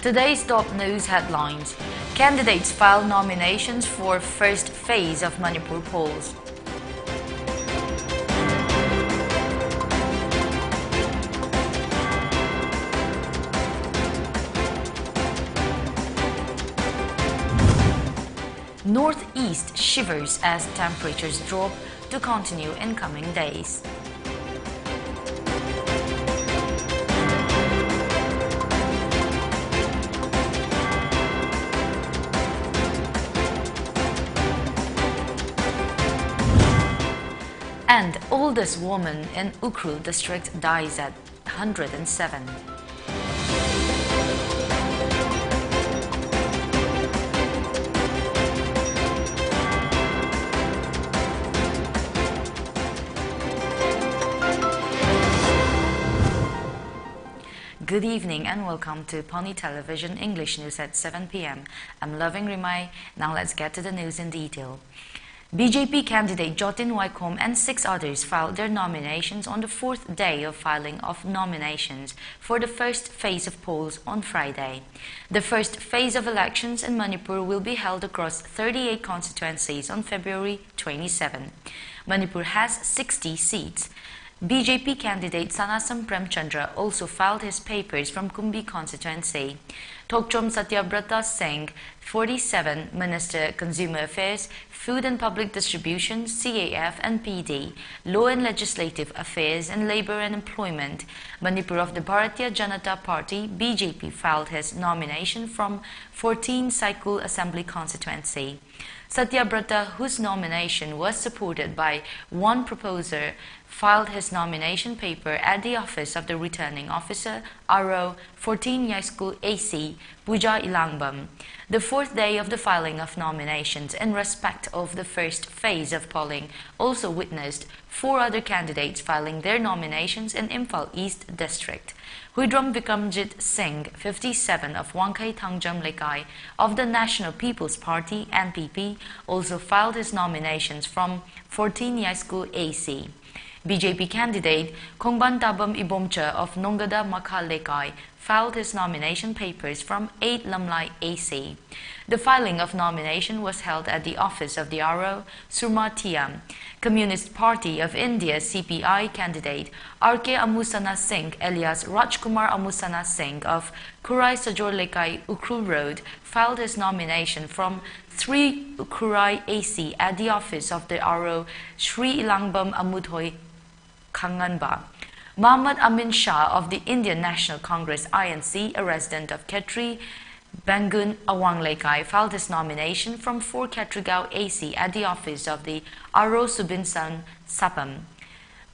Today's top news headlines. Candidates file nominations for first phase of Manipur polls. Northeast shivers as temperatures drop to continue in coming days. And oldest woman in Ukhrul district dies at 107. Good evening and welcome to Pony Television English News at 7 p.m. I'm loving RIMAI. Now let's get to the news in detail. BJP candidate Jotin Waikom and 6 others filed their nominations on the 4th day of filing of nominations for the first phase of polls on Friday. The first phase of elections in Manipur will be held across 38 constituencies on February 27. Manipur has 60 seats. BJP candidate Sanasam Premchandra also filed his papers from Kumbi constituency. Tokchom Satyabrata Singh, 47, Minister Consumer Affairs, Food and Public Distribution, CAF and PD, Law and Legislative Affairs and Labour and Employment, Manipur of the Bharatiya Janata Party, BJP filed his nomination from 14 Saikul Assembly constituency. Satyabrata, whose nomination was supported by one proposer, filed his nomination paper at the office of the returning officer, RO 14 High School AC, Puja Ilangbam. The 4th day of the filing of nominations in respect of the first phase of polling also witnessed 4 other candidates filing their nominations in Imphal East District. Huidrom Vikramjit Singh, 57, of Wangkai Thangjam Lekai of the National People's Party (NPP), also filed his nominations from 14 High School AC. BJP candidate Khongban Tabam Ibomcha of Nongada Makha Lekai filed his nomination papers from 8 Lamlai AC. The filing of nomination was held at the office of the RO Surma Tiam. Communist Party of India CPI candidate R.K. Amusana Singh alias Rajkumar Amusana Singh of Kurai Sajor Lekai Ukhrul Road filed his nomination from 3 Kurai AC at the office of the RO Sri Ilangbam Amudhoi Kanganba. Mohammad Amin Shah of the Indian National Congress INC, a resident of Khetri, Bangun Awang Lekai, filed his nomination from 4 Khetrigao AC at the office of the RO Subinsan Sapam.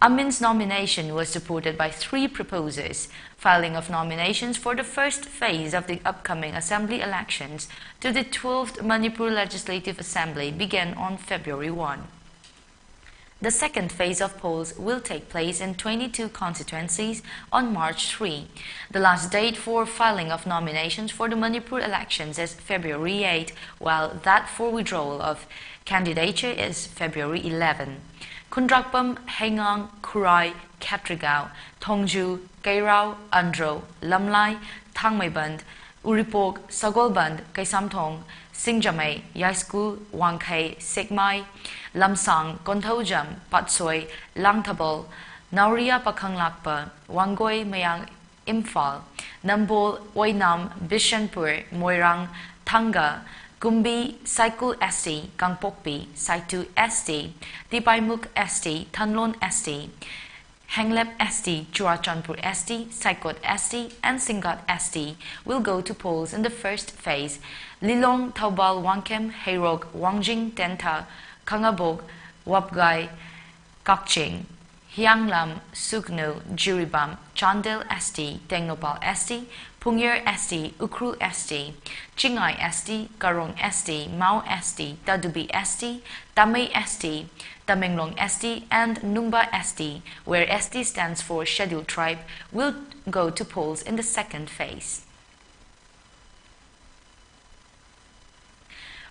Amin's nomination was supported by 3 proposers. Filing of nominations for the first phase of the upcoming assembly elections to the 12th Manipur Legislative Assembly began on February 1. The second phase of polls will take place in 22 constituencies on March 3. The last date for filing of nominations for the Manipur elections is February 8, while that for withdrawal of candidature is February 11. Kundrakpam, Hengang, Kurai, Khetrigao, Thongju, Kairao, Andro, Lamlai, Thangmaiband, Uripok, Sagolband, Kaisamthong, Singjamay, Yaskul, Wangkai, Sekmai, Lamsang, Konthojam, Patsoi, Langtabal, Nauria Pakhanglakpa, Wangoi Mayang Imphal, Nambol, Oinam, Bishanpur, Moirang, Thanga, Kumbi, Saikul ST, Kangpokpi, Saitu ST, Dipaimuk ST, Thanlon ST, Henglep ST, Churachandpur ST, Saikot ST, and Singat ST will go to polls in the first phase. Lilong, Taubal, Wangkem, Heirog, Wangjing, Tenta, Kangabog, Wapgai, Kakching, Hyanglam, Sugnu, Juribam, Chandel ST, Tengnopal ST, Pungyur ST, Ukhrul ST, Chingai ST, Karong ST, Mao ST, Tadubi ST, Tamay ST, Tamenglong ST, and Numba ST, where ST stands for Scheduled Tribe, will go to polls in the second phase.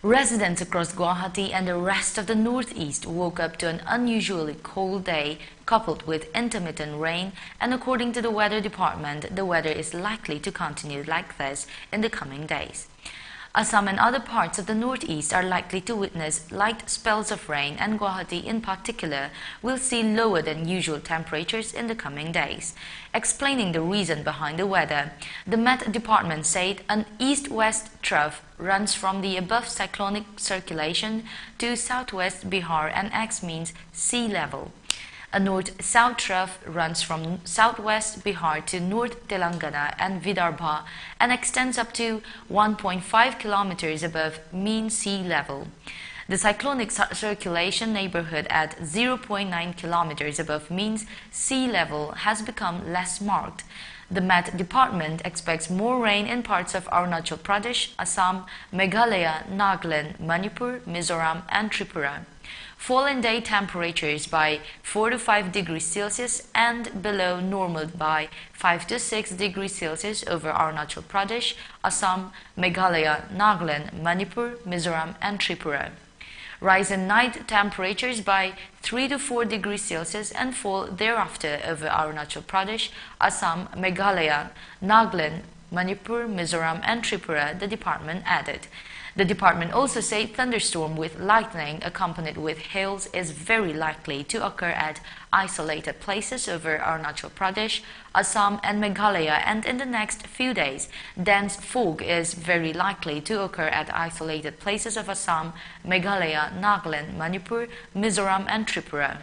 Residents across Guwahati and the rest of the northeast woke up to an unusually cold day coupled with intermittent rain, and according to the weather department, the weather is likely to continue like this in the coming days. Assam and other parts of the northeast are likely to witness light spells of rain, and Guwahati in particular will see lower than usual temperatures in the coming days. Explaining the reason behind the weather, the Met Department said an east-west trough runs from the above cyclonic circulation to southwest Bihar and X means sea level. A north-south trough runs from southwest Bihar to north Telangana and Vidarbha and extends up to 1.5 kilometers above mean sea level. The cyclonic circulation neighborhood at 0.9 kilometers above mean sea level has become less marked. The Met Department expects more rain in parts of Arunachal Pradesh, Assam, Meghalaya, Nagaland, Manipur, Mizoram and Tripura. Fall in day temperatures by 4 to 5 degrees Celsius and below normal by 5 to 6 degrees Celsius over Arunachal Pradesh, Assam, Meghalaya, Nagaland, Manipur, Mizoram and Tripura. Rise in night temperatures by 3 to 4 degrees Celsius and fall thereafter over Arunachal Pradesh, Assam, Meghalaya, Nagaland, Manipur, Mizoram and Tripura, the department added. The department also said thunderstorm with lightning accompanied with hails is very likely to occur at isolated places over Arunachal Pradesh, Assam and Meghalaya, and in the next few days, dense fog is very likely to occur at isolated places of Assam, Meghalaya, Nagaland, Manipur, Mizoram and Tripura.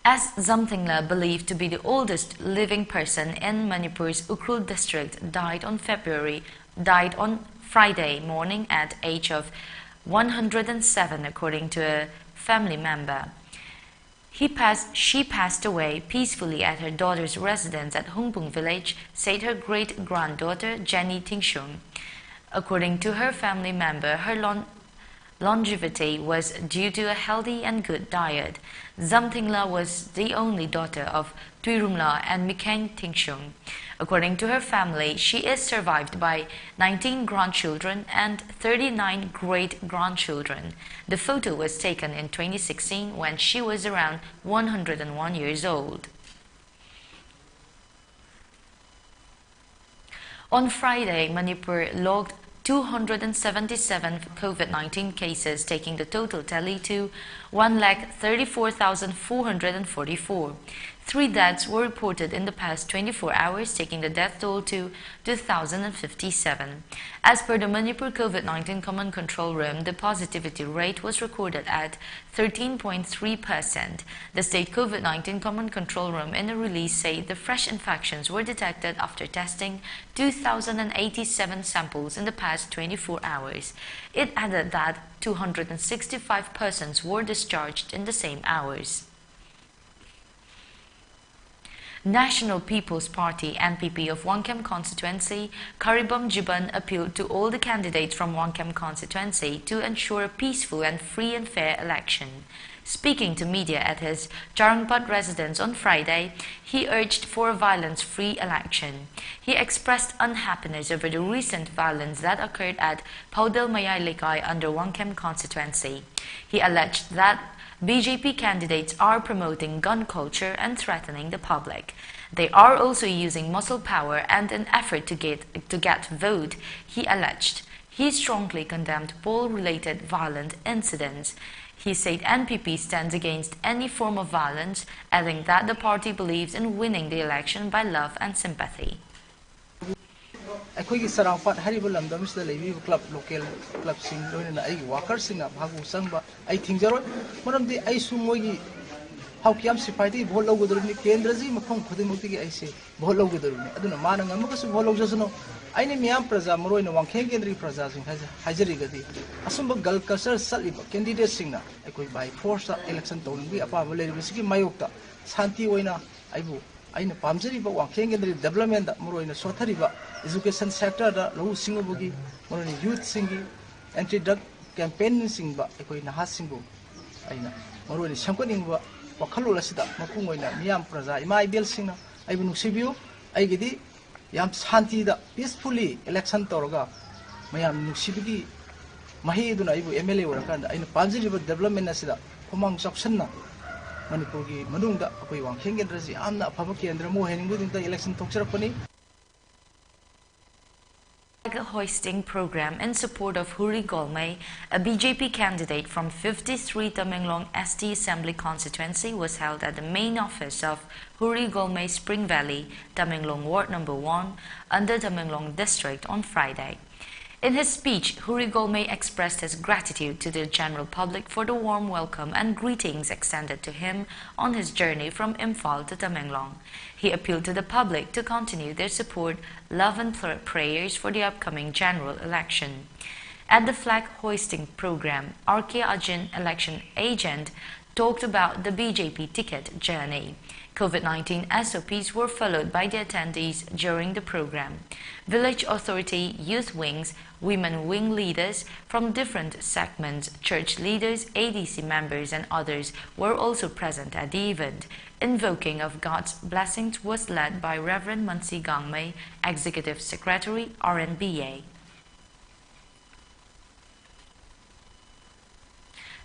As Zamtingla, believed to be the oldest living person in Manipur's Ukhrul district, died on Friday morning at age of 107, according to a family member. She passed away peacefully at her daughter's residence at Hungbung village, said her great-granddaughter Jenny Tingshung. According to her family member, her longevity was due to a healthy and good diet. Zamtingla was the only daughter of Tuirumla and Mikeng Tingshung. According to her family, she is survived by 19 grandchildren and 39 great-grandchildren. The photo was taken in 2016 when she was around 101 years old. On Friday, Manipur logged 277 COVID-19 cases, taking the total tally to 134,444. 3 deaths were reported in the past 24 hours, taking the death toll to 2,057. As per the Manipur COVID-19 Command Control Room, the positivity rate was recorded at 13.3%. The state COVID-19 Command Control Room in a release said the fresh infections were detected after testing 2,087 samples in the past 24 hours. It added that 265 persons were discharged in the same hours. National People's Party (NPP) of Wangkem constituency, Karibam Jiban, appealed to all the candidates from Wangkem constituency to ensure a peaceful and free and fair election. Speaking to media at his Charangpat residence on Friday, he urged for a violence-free election. He expressed unhappiness over the recent violence that occurred at Paudel Mayai Lekai under Wangkem constituency. He alleged that BJP candidates are promoting gun culture and threatening the public. They are also using muscle power and an effort to get vote, he alleged. He strongly condemned poll-related violent incidents. He said NPP stands against any form of violence, adding that the party believes in winning the election by love and sympathy. ꯑꯩꯈꯣꯏꯒꯤ ꯁꯔꯥꯎꯄꯥꯠ ꯍꯥꯏꯔꯤꯕ ꯂꯝꯗꯝꯁꯤꯗ ꯂꯩꯕꯤꯕ club local ꯀ꯭ꯂꯕꯁꯤꯡ ꯂꯣꯏꯅꯅ ꯑꯩꯒꯤ ꯋꯥꯀꯔꯁꯤꯡꯅ ꯃꯍꯥꯛꯄꯨ ꯆꯪꯕ ꯑꯩ ꯊꯤꯡꯖꯔꯣꯏ ꯃꯔꯝꯗꯤ ꯑꯩꯁꯨ ꯃꯣꯏꯒꯤ ꯍꯥꯎꯀꯤꯌꯥꯝ ꯁꯤꯐꯥꯏꯗꯒꯤ ꯚꯣꯠ ꯂꯧꯒꯗꯧꯔꯤꯕꯅꯤ ꯀꯦꯟꯗ꯭ꯔꯁꯤ ꯃꯐꯝ ꯈꯨꯗꯤꯡꯃꯛꯇꯒꯤ ꯑꯩꯁꯦ ꯚꯣꯠ ꯂꯧꯒꯗꯧꯔꯤꯕꯅꯤ ꯑꯗꯨꯅ ꯃꯥꯅ ꯉꯝꯃꯒꯁꯨ ꯚꯣꯠ ꯂꯧꯖꯁꯅꯨ ꯑꯩꯅ ꯃꯤꯌꯥꯝ ꯄ꯭ꯔꯖꯥ ꯃꯔꯨꯑꯣꯏꯅ ꯋꯥꯡꯈꯦꯝ ꯀꯦꯟꯗ꯭ꯔꯒꯤ ꯄ꯭ꯔꯖꯥꯁꯤꯡ ꯍꯥꯏꯖꯔꯤꯒꯗꯤ ꯑꯁꯨꯝꯕ ꯒꯜ ꯀꯜꯆꯔ ꯆꯠꯂꯤꯕ ꯀꯦꯟꯗꯤꯗꯦꯠꯁꯤꯡꯅ ꯑꯩꯈꯣꯏ ꯕꯥꯏ ꯐꯣꯔꯁꯇ ꯏꯂꯦꯛꯁꯟ ꯇꯧꯅꯤꯡꯕꯒꯤ ꯑꯄꯥꯝꯕ ꯂꯩꯔꯤꯕꯁꯤꯒꯤ ꯃꯥꯌꯣꯛꯇ ꯁꯥꯟꯇꯤ ꯑꯣꯏꯅ ꯑꯩꯅ ꯄꯥꯝꯖꯔꯤꯕ ꯋꯥꯡꯈꯦꯝ ꯀꯦꯟꯗ꯭ꯔꯒꯤ ꯗꯦꯚꯂꯞꯃꯦꯟꯗ ꯃꯔꯨꯑꯣꯏꯅ ꯁꯣꯊꯔꯤꯕ education sector da lau singubugi moroni youth singi anti drug campaign singba ekoi naha singbu aina moroni samkadingba wakhalula sida mapung oina miyam praja ima ibel singna aibu nusibiu aigidi yam shanti da peacefully election toroga mayam nuksibigi mahi duna ibu MLA warakan da aina panjiriba development asida khomang chapsanna Manipur gi manungda akoi wangkheng kendra si amna phaba kendra mo hening buding da election thokcharakpani. Hoisting program in support of Huri Golmai, a BJP candidate from 53 Tamenglong ST Assembly constituency, was held at the main office of Huri Golmai Spring Valley, Tamenglong Ward Number 1, under Tamenglong District on Friday. In his speech, Huri Golmai expressed his gratitude to the general public for the warm welcome and greetings extended to him on his journey from Imphal to Tamenglong. He appealed to the public to continue their support, love and prayers for the upcoming general election. At the flag hoisting program, RK Ajin, election agent, talked about the BJP ticket journey. COVID-19 SOPs were followed by the attendees during the program. Village authority, youth wings, women wing leaders from different segments, church leaders, ADC members and others were also present at the event. Invoking of God's blessings was led by Reverend Mansi Gangmei, Executive Secretary, RNBA.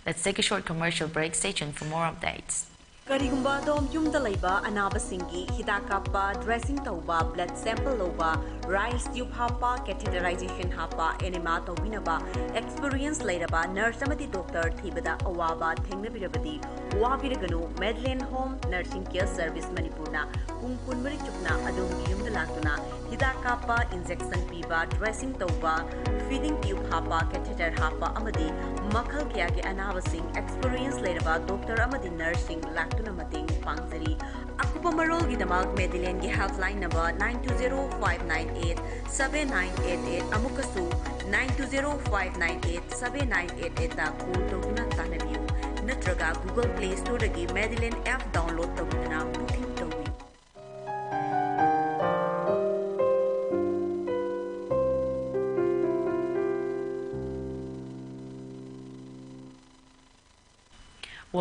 Let's take a short commercial break. Stay tuned for more updates. Karigumba dom yumda laiba anaba singi hida kappa dressing tauba blood sample loba rice tube hapa catheterization hapa enema tobinaba experience lairaba nurse amati doctor thibada awaba thengnabirabadi wabiraganu Medlane Home Nursing Care Service Manipurna pung kunmari chukna adom yumda latuna hida kappa injection piba dressing tauba feeding tube hapa catheter hapa amadi makhal kya ge anaba sing experience lairaba doctor amadi nursing tuna mating pangzari akupa marol gi damak Medlane gi helpline number 9205987988 amukasu 9205987988 ta call toguna tanabiu natraga Google Play Store gi Medlane app download toguna booking togi.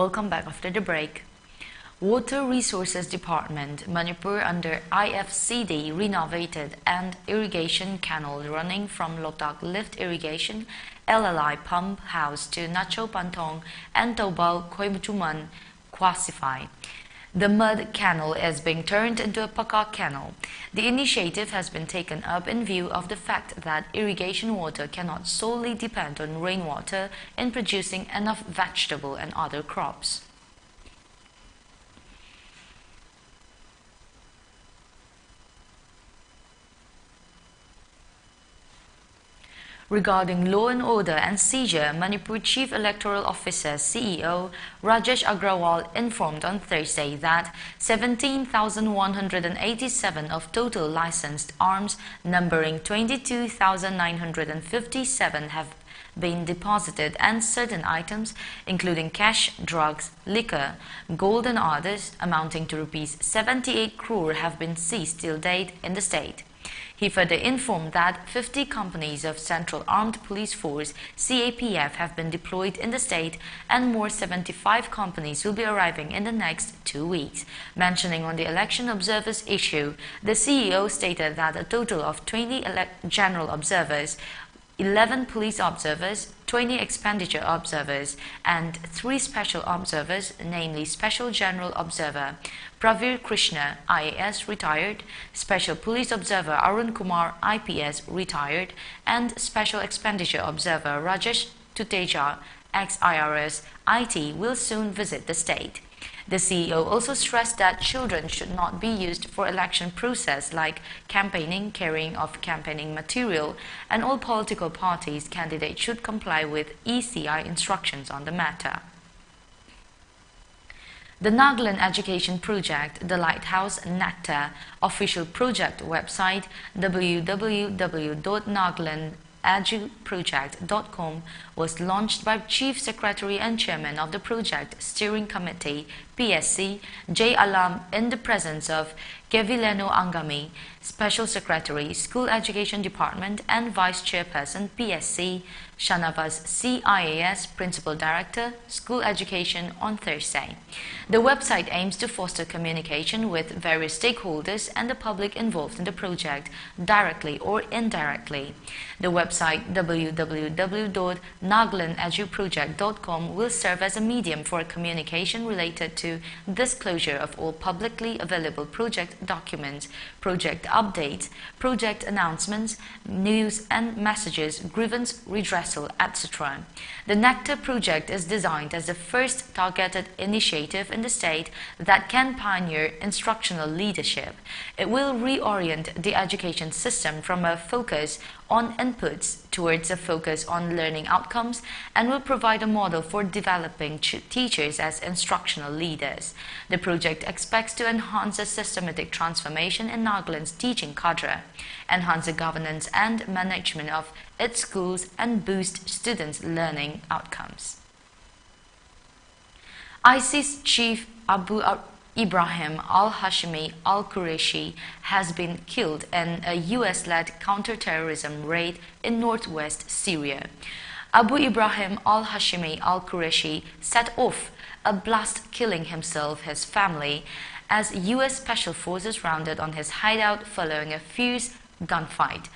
Welcome back after the break. Water Resources Department, Manipur under IFCD renovated and irrigation canal running from Lotak Lift Irrigation LLI Pump House to Nacho Pantong and Tobal Koibutuman Kwasify. The mud canal is being turned into a Paka canal. The initiative has been taken up in view of the fact that irrigation water cannot solely depend on rainwater in producing enough vegetable and other crops. Regarding law and order and seizure, Manipur Chief Electoral Officer CEO Rajesh Agrawal informed on Thursday that 17,187 of total licensed arms numbering 22,957 have been deposited and certain items including cash, drugs, liquor, gold and others amounting to Rs 78 crore have been seized till date in the state. He further informed that 50 companies of Central Armed Police Force CAPF have been deployed in the state and more 75 companies will be arriving in the next 2 weeks. Mentioning on the election observers issue, the CEO stated that a total of 20 general observers, 11 police observers, 20 expenditure observers and 3 special observers, namely Special General Observer Pravir Krishna, IAS retired, Special Police Observer Arun Kumar, IPS retired, and Special Expenditure Observer Rajesh Tuteja, ex-IRS IT, will soon visit the state. The CEO also stressed that children should not be used for election process like campaigning, carrying of campaigning material, and all political parties candidates should comply with ECI instructions on the matter. The Nagaland Education Project, the Lighthouse NACTA official project website www.nagalandeduproject.com was launched by Chief Secretary and Chairman of the Project Steering Committee, PSC, J. Alam, in the presence of Kevileno Angami, Special Secretary, School Education Department, and Vice Chairperson, PSC, Shanavas CIAS, Principal Director, School Education, on Thursday. The website aims to foster communication with various stakeholders and the public involved in the project, directly or indirectly. The website www.nagalandeduproject.com will serve as a medium for communication related to disclosure of all publicly available project documents, project updates, project announcements, news and messages, grievance redressal, etc. The Nectar project is designed as the first targeted initiative in the state that can pioneer instructional leadership. It will reorient the education system from a focus on inputs towards a focus on learning outcomes and will provide a model for developing teachers as instructional leaders. The project expects to enhance the systematic transformation in Nagaland's teaching cadre, enhance the governance and management of its schools, and boost students' learning outcomes. ISIS chief Abu Ibrahim al-Hashimi al-Qureshi has been killed in a US-led counter-terrorism raid in northwest Syria. Abu Ibrahim al-Hashimi al-Qureshi set off a blast, killing himself, his family, as US Special Forces rounded on his hideout following a fierce gunfight.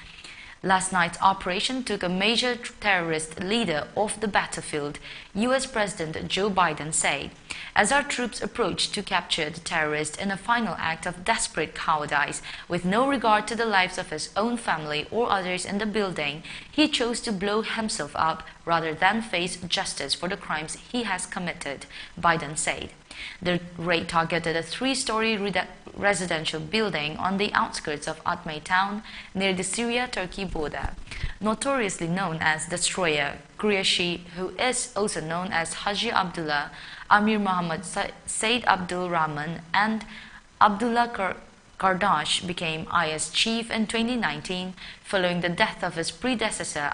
Last night's operation took a major terrorist leader off the battlefield, US President Joe Biden said. As our troops approached to capture the terrorist in a final act of desperate cowardice, with no regard to the lives of his own family or others in the building, he chose to blow himself up rather than face justice for the crimes he has committed, Biden said. The raid targeted a three-story residential building on the outskirts of Atmay town near the Syria-Turkey border. Notoriously known as Destroyer, Qureshi, who is also known as Haji Abdullah, Amir Muhammad Said Abdul Rahman, and Abdullah Kardash, became IS chief in 2019 following the death of his predecessor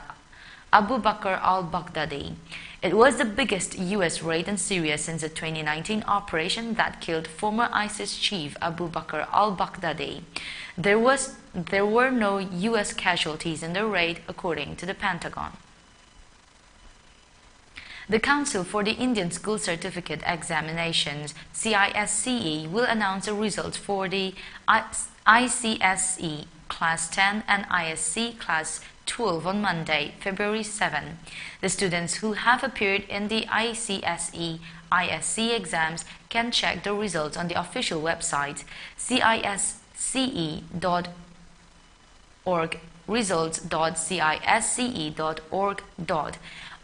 Abu Bakr al-Baghdadi. It was the biggest US raid in Syria since the 2019 operation that killed former ISIS chief Abu Bakr al-Baghdadi. There were no US casualties in the raid, according to the Pentagon. The Council for the Indian School Certificate Examinations, CISCE, will announce the results for the ICSE Class 10 and ISC Class 12 on Monday, February 7. The students who have appeared in the ICSE, ISC exams can check the results on the official website cisce.org, results.cisce.org.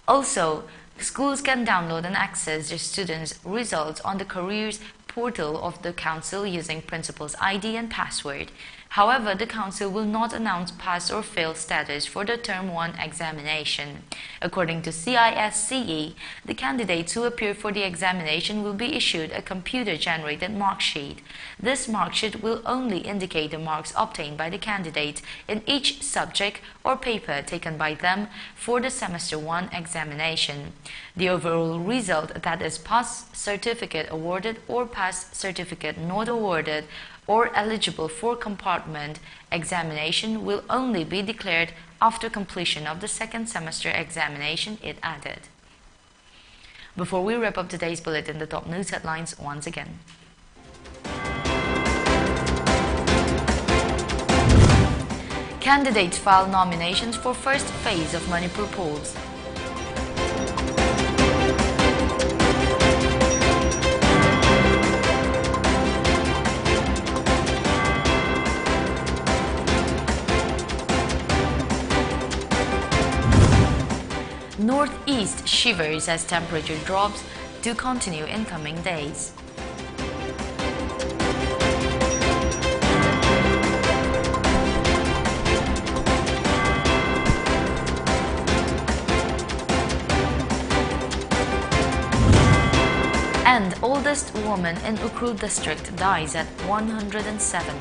Also, schools can download and access their students' results on the careers portal of the Council using principal's ID and password. However, the Council will not announce pass or fail status for the Term 1 examination. According to CISCE, the candidates who appear for the examination will be issued a computer-generated mark sheet. This mark sheet will only indicate the marks obtained by the candidates in each subject or paper taken by them for the Semester 1 examination. The overall result, that is pass certificate awarded or pass certificate not awarded, or eligible for compartment examination, will only be declared after completion of the second semester examination, it added. Before we wrap up today's bulletin, the top news headlines once again. Candidates file nominations for first phase of Manipur polls. Northeast shivers as temperature drops to continue in coming days. And oldest woman in Ukhrul district dies at 107.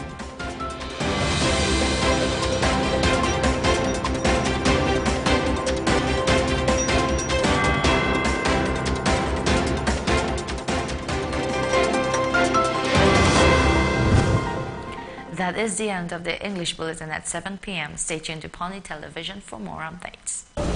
That is the end of the English Bulletin at 7 p.m. Stay tuned to Pony Television for more updates.